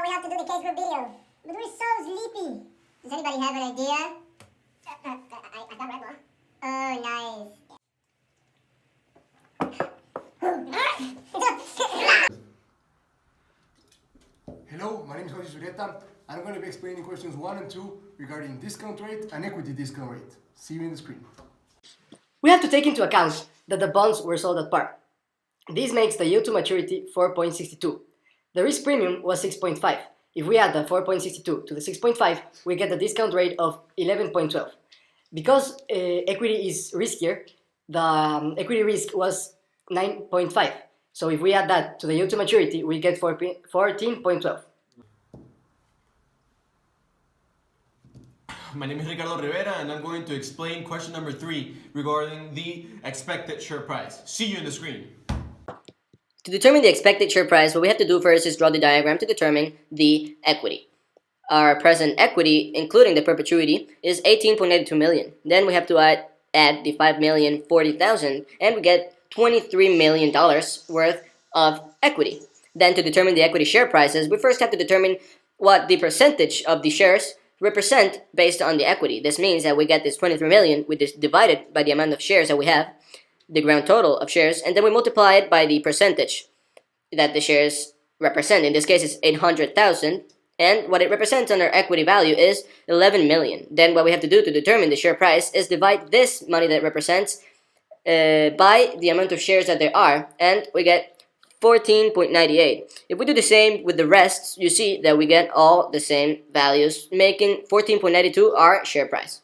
we have to do the case group video. But we're so sleepy. Does anybody have an idea? I got Red Bull. Oh, nice. Hello, my name is Jose Zureta. I'm going to be explaining questions 1 and 2 regarding discount rate and equity discount rate. See you in the screen. We have to take into account that the bonds were sold at par. This makes the yield to maturity 4.62. The risk premium was 6.5. If we add the 4.62 to the 6.5, we get the discount rate of 11.12. Because equity is riskier, the equity risk was 9.5. So if we add that to the yield to maturity, we get 14.12. My name is Ricardo Rivera, and I'm going to explain question number 3 regarding the expected share price. See you in the screen. To determine the expected share price, what we have to do first is draw the diagram to determine the equity. Our present equity, including the perpetuity, is 18.82 million. Then we have to add the 5,040,000, and we get $23 million worth of equity. Then to determine the equity share prices, we first have to determine what the percentage of the shares represent based on the equity. This means that we get this 23 million, which is divided by the amount of shares that we have, the ground total of shares, and then we multiply it by the percentage that the shares represent. In this case, it's 800,000, and what it represents on our equity value is 11 million. Then what we have to do to determine the share price is divide this money that it represents by the amount of shares that there are, and we get 14.98. If we do the same with the rest, you see that we get all the same values, making 14.92 our share price.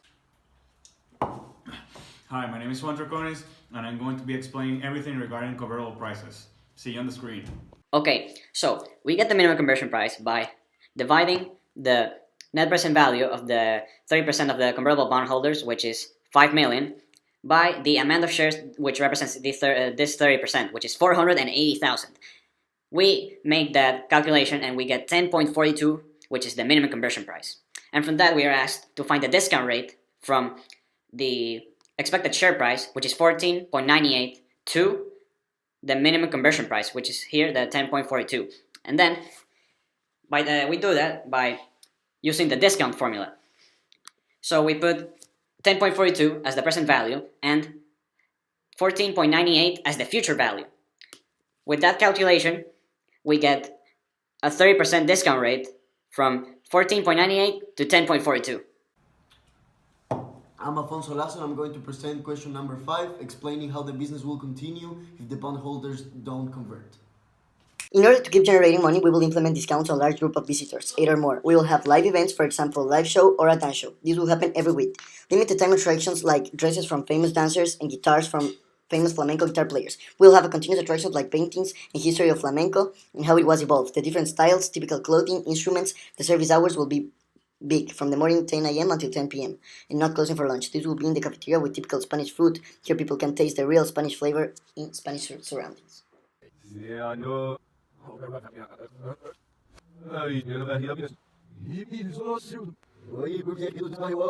Hi, my name is Juan Trocones, and I'm going to be explaining everything regarding convertible prices. See you on the screen. Okay, so we get the minimum conversion price by dividing the net present value of the 30% of the convertible bondholders, which is 5 million, by the amount of shares which represents this 30%, which is 480,000. We make that calculation and we get 10.42, which is the minimum conversion price. And from that we are asked to find the discount rate from the expected share price, which is 14.98, to the minimum conversion price, which is here the 10.42. And then we do that by using the discount formula. So we put 10.42 as the present value and 14.98 as the future value. With that calculation, we get a 30% discount rate from 14.98 to 10.42. I'm Afonso Lazo, and I'm going to present question number 5, explaining how the business will continue if the bondholders don't convert. In order to keep generating money, we will implement discounts on a large group of visitors, 8 or more. We will have live events, for example, a live show or a dance show. This will happen every week. Limited time attractions like dresses from famous dancers and guitars from famous flamenco guitar players. We'll have a continuous attractions like paintings and history of flamenco and how it was evolved. The different styles, typical clothing, instruments. The service hours will be big, from the morning 10 a.m. until 10 p.m. and not closing for lunch. This will be in the cafeteria with typical Spanish food. Here people can taste the real Spanish flavor in Spanish surroundings. Yeah, no. Ay,